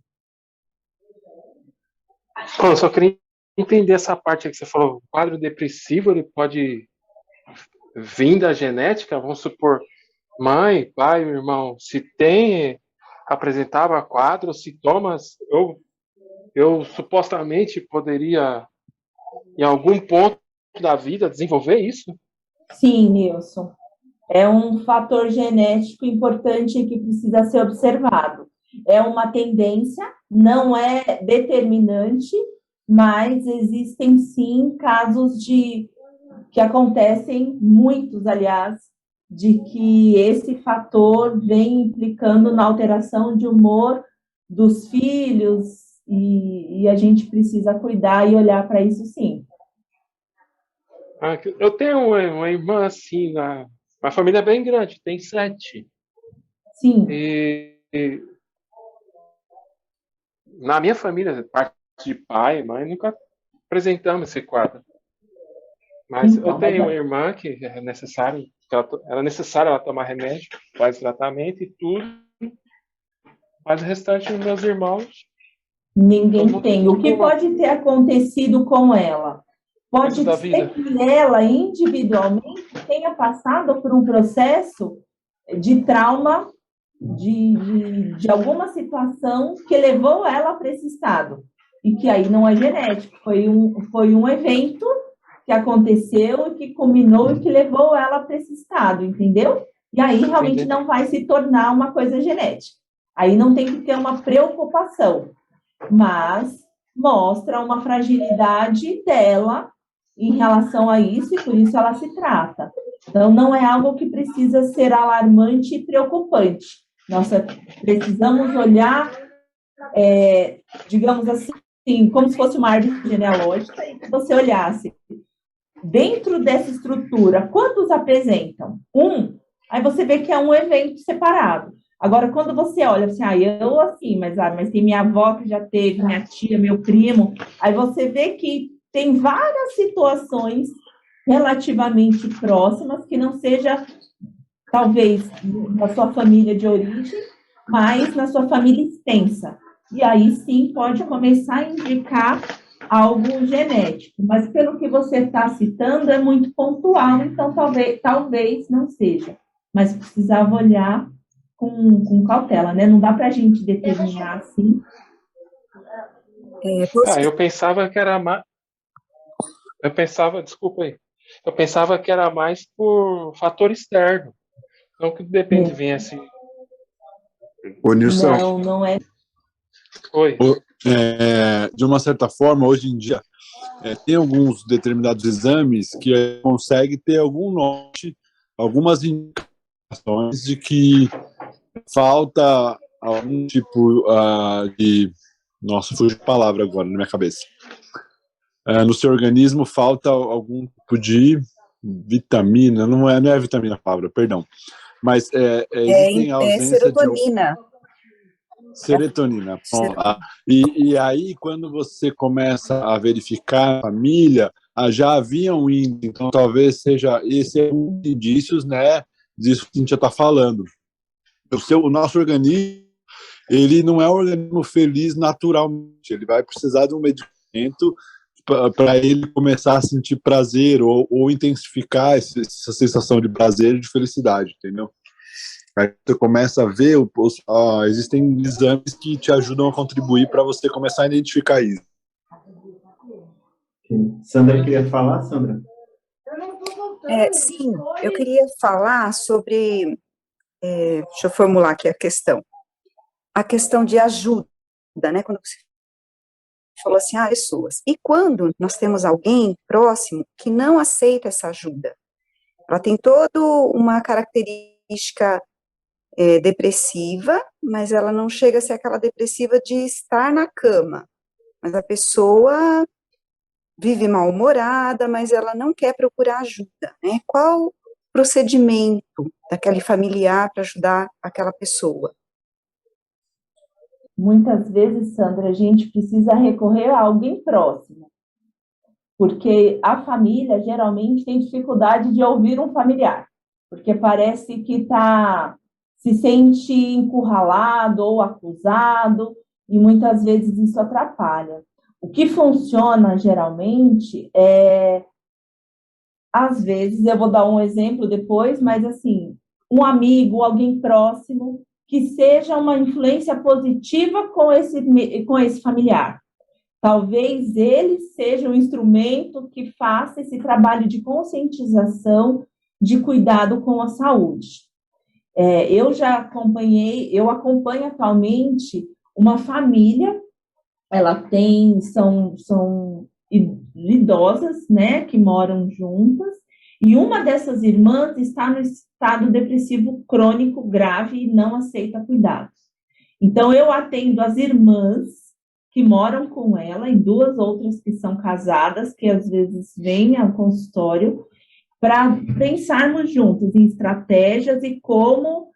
Eu só queria entender essa parte aí que você falou. O quadro depressivo, ele pode vir da genética? Vamos supor, mãe, pai, irmão, se tem, apresentava quadros, sintomas, eu supostamente poderia, em algum ponto da vida, desenvolver isso?
Sim, Nilson. É um fator genético importante que precisa ser observado. É uma tendência, não é determinante, mas existem sim casos que acontecem, muitos, aliás, de que esse fator vem implicando na alteração de humor dos filhos, e a gente precisa cuidar e olhar para isso sim.
Eu tenho uma irmã assim, uma família bem grande, tem 7.
Sim.
E na minha família, parte de pai, mãe, nunca apresentamos esse quadro. Mas
Então,
eu tenho uma irmã que é necessário, era necessário ela tomar remédio, faz tratamento e tudo. Mas o restante dos meus irmãos...
Ninguém tem. O que pode ter acontecido com ela? Pode ser que ela, individualmente, tenha passado por um processo de trauma, de alguma situação que levou ela para esse estado. E que aí não é genético, foi um evento que aconteceu e que culminou e que levou ela para esse estado, entendeu? E aí realmente não vai se tornar uma coisa genética. Aí não tem que ter uma preocupação, mas mostra uma fragilidade dela em relação a isso, e por isso ela se trata. Então, não é algo que precisa ser alarmante e preocupante. Nós precisamos olhar, digamos assim, como se fosse uma árvore genealógica, e que você olhasse dentro dessa estrutura, quantos apresentam? Aí você vê que é um evento separado. Agora, quando você olha assim, eu assim, mas tem minha avó que já teve, minha tia, meu primo, aí você vê que tem várias situações relativamente próximas, que não seja, talvez, da sua família de origem, mas na sua família extensa. E aí sim pode começar a indicar algo genético. Mas pelo que você está citando, é muito pontual, então talvez não seja. Mas precisava olhar com cautela, né? Não dá para a gente determinar assim.
Eu pensava que era mais. Desculpa aí. Eu pensava que era mais por fator externo. Não que de repente vinha assim.
Ô, Nilson,
Não é.
Oi.
de uma certa forma, hoje em dia, tem alguns determinados exames que consegue ter algum norte, algumas indicações de que falta algum tipo de... Nossa, fugiu a palavra agora na minha cabeça. No seu organismo falta algum tipo de vitamina, não é vitamina a palavra, perdão. Mas existem ausência
serotonina.
Serotonina. E aí, quando você começa a verificar a família, já havia um índice, então talvez seja esse um dos indícios, né, disso que a gente já está falando. O nosso organismo, ele não é um organismo feliz naturalmente, ele vai precisar de um medicamento para ele começar a sentir prazer ou intensificar essa sensação de prazer e de felicidade, entendeu? Aí você começa a ver, existem exames que te ajudam a contribuir para você começar a identificar isso.
Sandra queria falar, Sandra?
Sim, eu queria falar sobre, deixa eu formular aqui a questão de ajuda, né, quando você falou assim, pessoas, e quando nós temos alguém próximo que não aceita essa ajuda, ela tem toda uma característica depressiva, mas ela não chega a ser aquela depressiva de estar na cama, mas a pessoa vive mal-humorada, mas ela não quer procurar ajuda, né? Qual o procedimento daquele familiar para ajudar aquela pessoa?
Muitas vezes, Sandra, a gente precisa recorrer a alguém próximo, porque a família geralmente tem dificuldade de ouvir um familiar, porque parece que se sente encurralado ou acusado, e muitas vezes isso atrapalha. O que funciona geralmente às vezes, eu vou dar um exemplo depois, mas assim, um amigo, alguém próximo, que seja uma influência positiva com esse familiar. Talvez ele seja um instrumento que faça esse trabalho de conscientização, de cuidado com a saúde. Eu acompanho atualmente uma família, são idosas, né, que moram juntas, e uma dessas irmãs está no estado depressivo crônico grave e não aceita cuidados. Então, eu atendo as irmãs que moram com ela e duas outras que são casadas, que às vezes vêm ao consultório, para pensarmos juntos em estratégias e como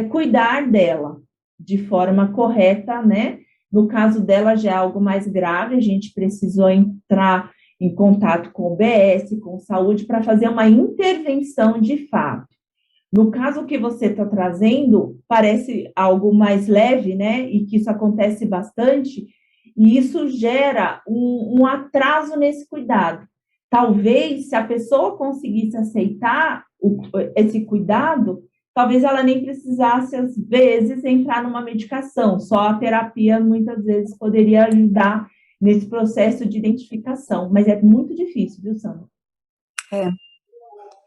cuidar dela de forma correta, né? No caso dela já é algo mais grave, a gente precisou entrar em contato com o BS, com saúde, para fazer uma intervenção de fato. No caso que você está trazendo, parece algo mais leve, né? E que isso acontece bastante, e isso gera um atraso nesse cuidado. Talvez, se a pessoa conseguisse aceitar esse cuidado, talvez ela nem precisasse, às vezes, entrar numa medicação. Só a terapia, muitas vezes, poderia ajudar nesse processo de identificação. Mas é muito difícil, viu, Sandra?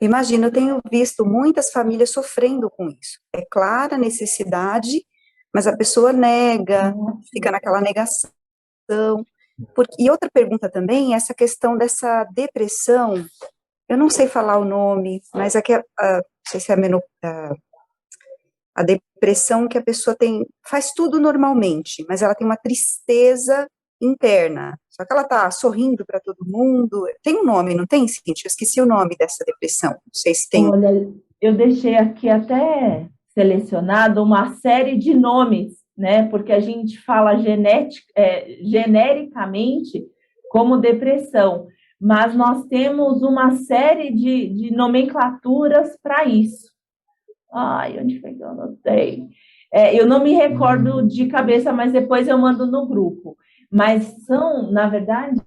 Imagina, eu tenho visto muitas famílias sofrendo com isso. É clara a necessidade, mas a pessoa nega, fica naquela negação. E outra pergunta também, essa questão dessa depressão, eu não sei falar o nome, mas não sei se é a depressão que a pessoa faz tudo normalmente, mas ela tem uma tristeza interna, só que ela está sorrindo para todo mundo, tem um nome, não tem, Cíntia? Eu esqueci o nome dessa depressão, não sei se tem.
Olha, eu deixei aqui até selecionado uma série de nomes, né, porque a gente fala genericamente como depressão, mas nós temos uma série de nomenclaturas para isso. Onde foi que eu anotei? Eu não me recordo de cabeça, mas depois eu mando no grupo. Mas são, na verdade,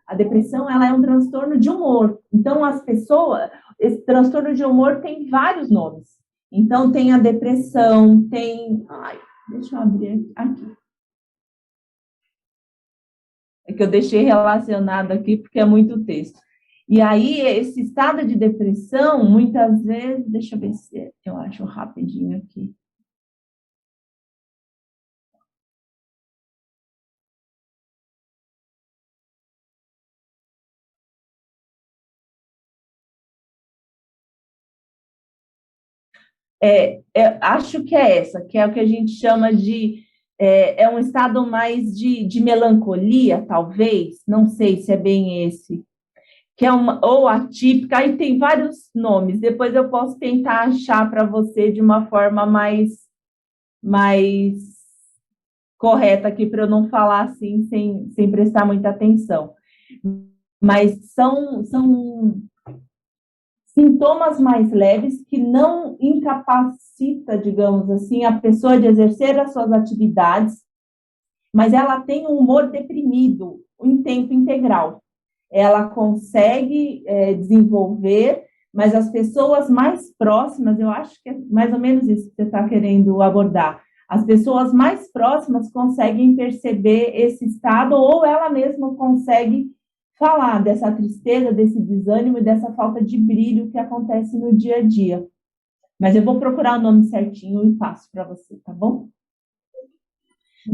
a depressão ela é um transtorno de humor. Então, as pessoas, esse transtorno de humor tem vários nomes. Então, tem a depressão, tem... Ai, deixa eu abrir aqui. É que eu deixei relacionado aqui porque é muito texto. E aí, esse estado de depressão, muitas vezes... Deixa eu ver se eu acho rapidinho aqui. Acho que é essa, que é o que a gente chama de... um estado mais de melancolia, talvez, não sei se é bem esse, que é ou atípica, aí tem vários nomes, depois eu posso tentar achar para você de uma forma mais correta aqui, para eu não falar assim, sem prestar muita atenção. Mas são sintomas mais leves que não incapacita, digamos assim, a pessoa de exercer as suas atividades, mas ela tem um humor deprimido em tempo integral. Ela consegue desenvolver, mas as pessoas mais próximas, eu acho que é mais ou menos isso que você está querendo abordar, as pessoas mais próximas conseguem perceber esse estado, ou ela mesma consegue falar dessa tristeza, desse desânimo e dessa falta de brilho que acontece no dia a dia. Mas eu vou procurar o nome certinho e passo para você, tá bom?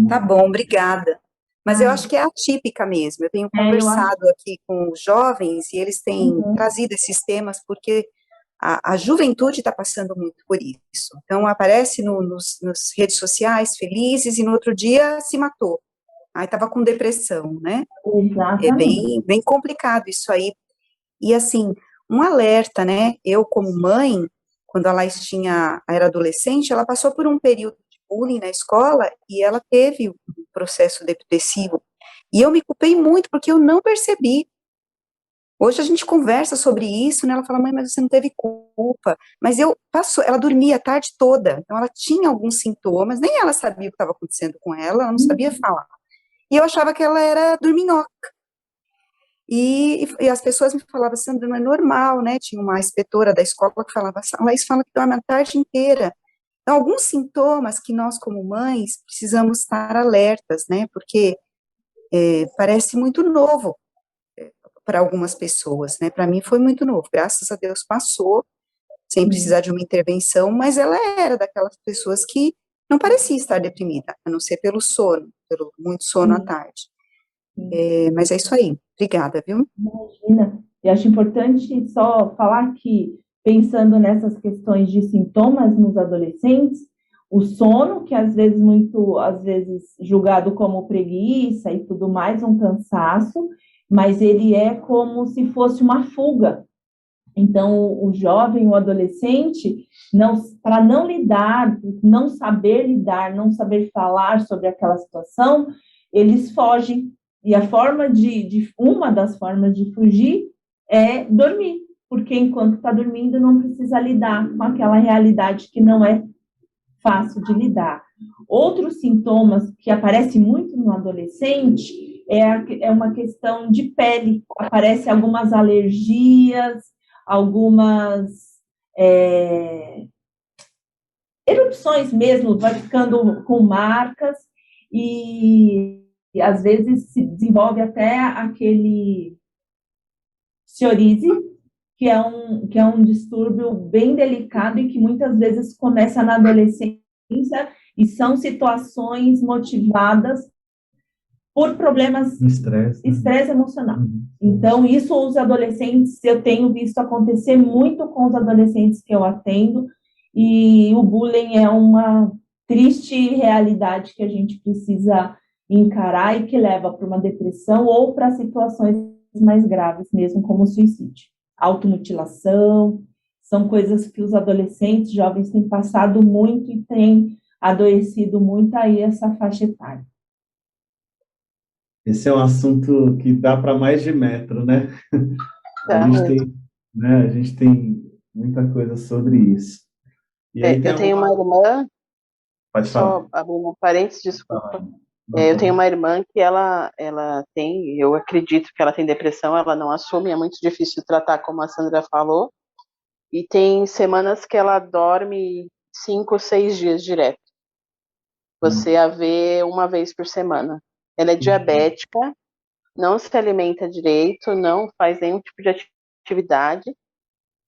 Tá bom, obrigada. Mas eu acho que é atípica mesmo. Eu tenho conversado aqui com os jovens e eles têm trazido esses temas porque a juventude está passando muito por isso. Então, aparece nas redes sociais felizes e no outro dia se matou. Aí estava com depressão, né?
Exatamente.
É bem complicado isso aí. E, assim, um alerta, né? Eu, como mãe, quando a Laís era adolescente, ela passou por um período de bullying na escola e ela teve um processo depressivo. E eu me culpei muito porque eu não percebi. Hoje a gente conversa sobre isso, né? Ela fala, mãe, mas você não teve culpa. Mas ela dormia a tarde toda, então ela tinha alguns sintomas, nem ela sabia o que estava acontecendo com ela não sabia falar. E eu achava que ela era dorminhoca. E as pessoas me falavam, Sandra, não é normal, né? Tinha uma inspetora da escola que falava, a Laís fala que dorme a tarde inteira. Então, alguns sintomas que nós, como mães, precisamos estar alertas, né? Porque parece muito novo para algumas pessoas, né? Para mim foi muito novo. Graças a Deus passou, sem precisar de uma intervenção, mas ela era daquelas pessoas que não parecia estar deprimida, a não ser pelo sono, pelo muito sono à tarde. Mas é isso aí. Obrigada, viu?
Imagina. E acho importante só falar que, pensando nessas questões de sintomas nos adolescentes, o sono, que às vezes julgado como preguiça e tudo mais, um cansaço, mas ele é como se fosse uma fuga. Então, o jovem, o adolescente, para não lidar, não saber lidar, não saber falar sobre aquela situação, eles fogem. E uma das formas de fugir é dormir, porque enquanto está dormindo não precisa lidar com aquela realidade que não é fácil de lidar. Outros sintomas que aparecem muito no adolescente é uma questão de pele. Aparecem algumas alergias, algumas erupções mesmo, vai ficando com marcas e às vezes se desenvolve até aquele psoríase, que é um distúrbio bem delicado e que muitas vezes começa na adolescência e são situações motivadas por problemas estresse emocional. Então, isso os adolescentes, eu tenho visto acontecer muito com os adolescentes que eu atendo, e o bullying é uma triste realidade que a gente precisa encarar e que leva para uma depressão ou para situações mais graves mesmo, como o suicídio. Automutilação, são coisas que os adolescentes, jovens têm passado muito e têm adoecido muito aí essa faixa etária.
Esse é um assunto que dá para mais de metro, né? A gente tem muita coisa sobre isso. E aí
eu tenho uma irmã
Pode falar.
Só abrindo um parênteses, desculpa. Eu tenho uma irmã que ela tem, eu acredito que ela tem depressão, ela não assume, é muito difícil tratar, como a Sandra falou, e tem semanas que ela dorme 5, 6 dias direto. Você a vê uma vez por semana. Ela é diabética, não se alimenta direito, não faz nenhum tipo de atividade,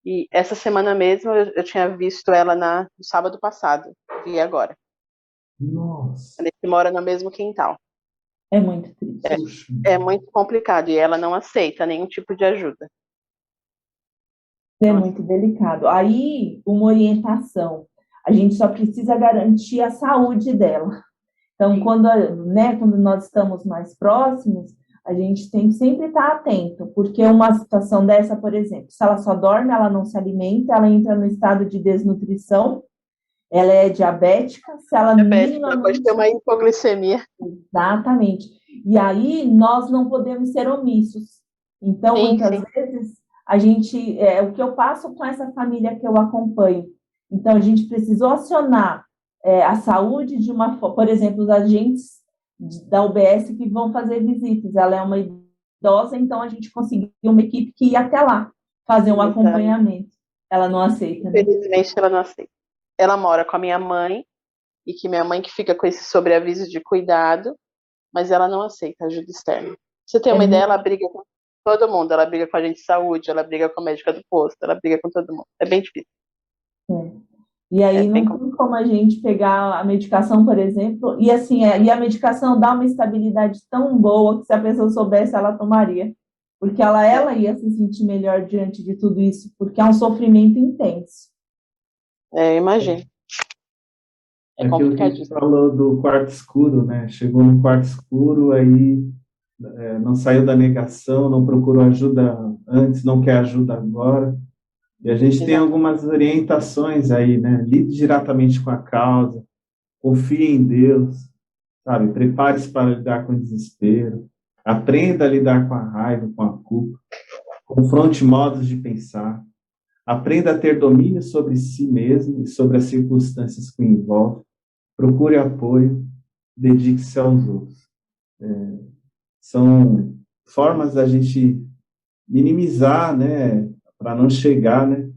e essa semana mesmo eu tinha visto ela no sábado passado, vi agora.
Nossa.
A gente mora no mesmo quintal.
É muito triste.
Puxa.
É muito complicado e ela não aceita nenhum tipo de ajuda.
É muito delicado. Aí, uma orientação. A gente só precisa garantir a saúde dela. Então, quando nós estamos mais próximos, a gente tem que sempre estar atento, porque uma situação dessa, por exemplo, se ela só dorme, ela não se alimenta, ela entra no estado de desnutrição, ela é diabética, se ela
Ela pode ter uma hipoglicemia.
Exatamente. E aí, nós não podemos ser omissos. Então, muitas vezes, a gente, o que eu passo com essa família que eu acompanho, então, a gente precisou acionar a saúde de por exemplo, os agentes da UBS que vão fazer visitas. Ela é uma idosa, então a gente conseguiu uma equipe que ia até lá fazer um acompanhamento. Ela não aceita, né?
Infelizmente, ela não aceita. Ela mora com a minha mãe, e que minha mãe que fica com esse sobreaviso de cuidado, mas ela não aceita ajuda externa. Pra você ter uma ideia, ela briga com todo mundo. Ela briga com a agente de saúde, ela briga com a médica do posto, ela briga com todo mundo. É bem difícil.
E aí não tem como a gente pegar a medicação, por exemplo, e assim, e a medicação dá uma estabilidade tão boa que se a pessoa soubesse, ela tomaria. Porque ela ia se sentir melhor diante de tudo isso, porque é um sofrimento intenso.
Imagino.
É aquilo que a gente falou do quarto escuro, né? Chegou no quarto escuro, aí não saiu da negação, não procurou ajuda antes, não quer ajuda agora. E a gente tem algumas orientações aí, né? Lide diretamente com a causa, confie em Deus, sabe? Prepare-se para lidar com o desespero, aprenda a lidar com a raiva, com a culpa, confronte modos de pensar, aprenda a ter domínio sobre si mesmo e sobre as circunstâncias que o envolvem, procure apoio, dedique-se aos outros. São formas da gente minimizar, né? Para não chegar, né?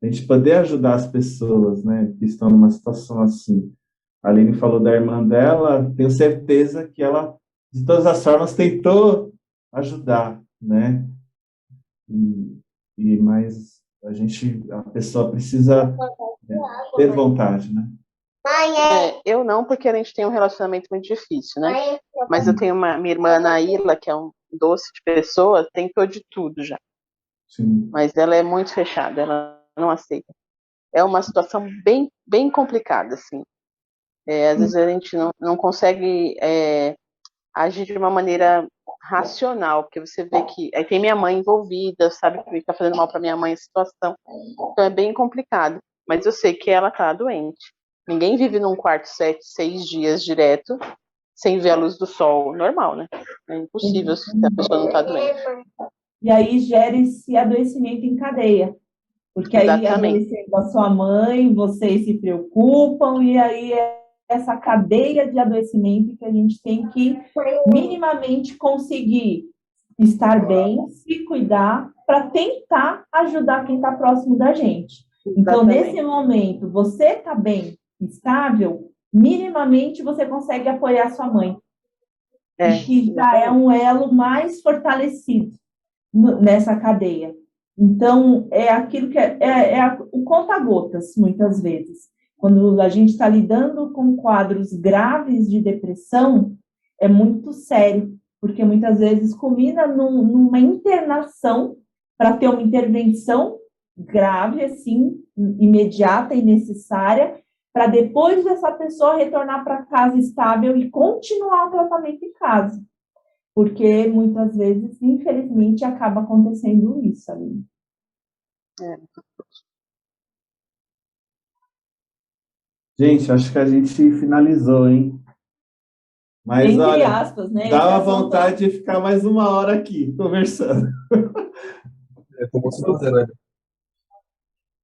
A gente poder ajudar as pessoas, né? Que estão numa situação assim. A Aline falou da irmã dela, tenho certeza que ela, de todas as formas, tentou ajudar, né? Mas a pessoa precisa ter vontade, né?
Eu não, porque a gente tem um relacionamento muito difícil, né? Mas eu tenho minha irmã Naila, que é um doce de pessoa, tentou de tudo já.
Sim.
Mas ela é muito fechada, ela não aceita. É uma situação bem, bem complicada, assim. Às vezes a gente não consegue agir de uma maneira racional, porque você vê que aí tem minha mãe envolvida, sabe que está fazendo mal para minha mãe a situação. Então é bem complicado. Mas eu sei que ela está doente. Ninguém vive num quarto 7, 6 dias direto sem ver a luz do sol normal, né? É impossível se a pessoa não está doente.
E aí gera esse adoecimento em cadeia. Porque aí adoecendo a sua mãe, vocês se preocupam, e aí essa cadeia de adoecimento que a gente tem que minimamente conseguir estar bem, se cuidar, para tentar ajudar quem está próximo da gente. Então, nesse momento, você está bem, estável, minimamente você consegue apoiar sua mãe. Que já é um elo mais fortalecido nessa cadeia. Então, é aquilo que o conta-gotas, muitas vezes. Quando a gente está lidando com quadros graves de depressão, é muito sério, porque muitas vezes culmina numa internação para ter uma intervenção grave, assim, imediata e necessária, para depois dessa pessoa retornar para casa estável e continuar o tratamento em casa. Porque muitas vezes, infelizmente, acaba acontecendo isso ali.
Gente, acho que a gente finalizou, hein? Mas,
entre
olha,
aspas, né?
dá a vontade de ficar mais 1 hora aqui, conversando.
Como se fosse, né?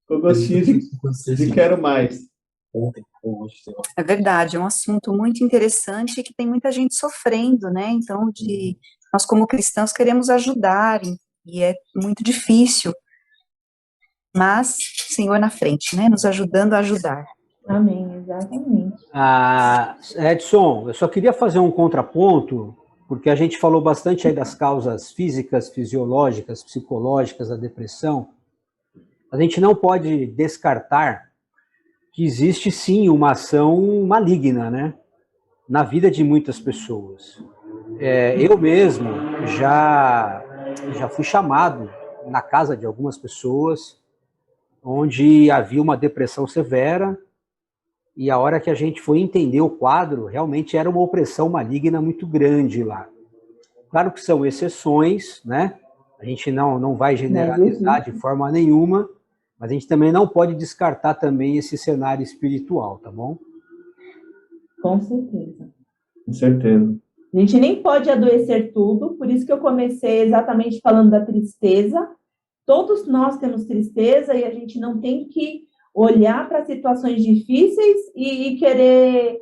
Com gostinho de quero mais. ontem ou hoje, sei lá.
É verdade, é um assunto muito interessante e que tem muita gente sofrendo, né? Então, nós como cristãos queremos ajudar e é muito difícil, mas Senhor na frente, né? Nos ajudando a ajudar.
Amém, exatamente.
Edson, eu só queria fazer um contraponto, porque a gente falou bastante aí das causas físicas, fisiológicas, psicológicas da depressão. A gente não pode descartar que existe sim uma ação maligna, né, na vida de muitas pessoas. Eu mesmo já fui chamado na casa de algumas pessoas onde havia uma depressão severa, e a hora que a gente foi entender o quadro, realmente era uma opressão maligna muito grande lá. Claro que são exceções, né? A gente não vai generalizar de forma nenhuma, mas a gente também não pode descartar também esse cenário espiritual, tá bom?
Com certeza.
Com certeza.
A gente nem pode adoecer tudo, por isso que eu comecei exatamente falando da tristeza. Todos nós temos tristeza e a gente não tem que olhar para situações difíceis e querer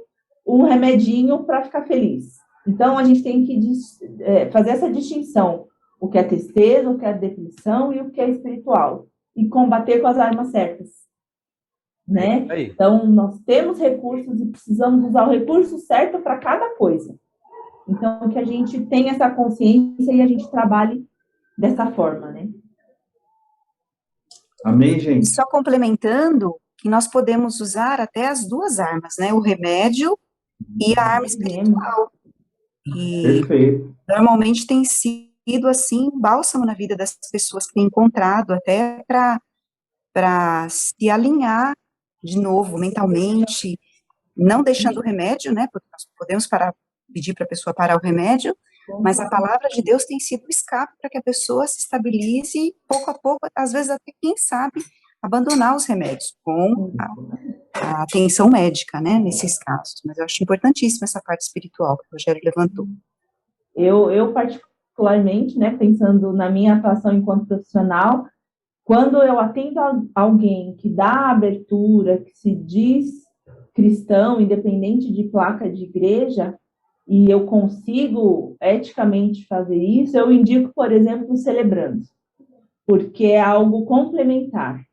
um remedinho para ficar feliz. Então, a gente tem que fazer essa distinção, o que é tristeza, o que é depressão e o que é espiritual, e combater com as armas certas, né? Então, nós temos recursos e precisamos usar o recurso certo para cada coisa. Então, que a gente tenha essa consciência e a gente trabalhe dessa forma, né?
Amém, gente?
Só complementando, que nós podemos usar até as duas armas, né? O remédio e a arma espiritual. E
Perfeito.
normalmente tem sido, assim, um bálsamo na vida das pessoas que têm encontrado, até para se alinhar de novo mentalmente, não deixando o remédio, né? Porque nós podemos pedir para a pessoa parar o remédio, mas a palavra de Deus tem sido o escape para que a pessoa se estabilize e, pouco a pouco, às vezes até, quem sabe, abandonar os remédios com a atenção médica, né, nesses casos. Mas eu acho importantíssima essa parte espiritual que o Rogério levantou.
Eu particularmente, né, pensando na minha atuação enquanto profissional, quando eu atendo alguém que dá abertura, que se diz cristão, independente de placa de igreja, e eu consigo eticamente fazer isso, eu indico, por exemplo, o Celebrando, porque é algo complementar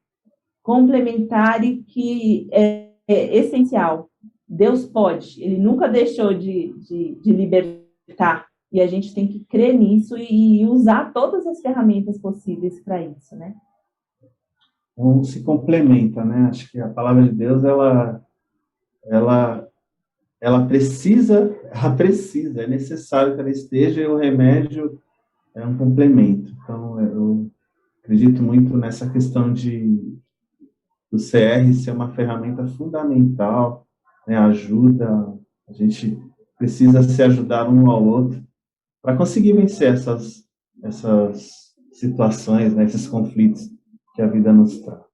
e que é essencial. Deus pode, Ele nunca deixou de libertar, e a gente tem que crer nisso e usar todas as ferramentas possíveis para isso, né?
Então, se complementa, né? Acho que a palavra de Deus, ela precisa, é necessário que ela esteja, e o remédio é um complemento. Então, eu acredito muito nessa questão do CR ser uma ferramenta fundamental, né? Ajuda, a gente precisa se ajudar um ao outro para conseguir vencer essas situações, né? Esses conflitos que a vida nos traz.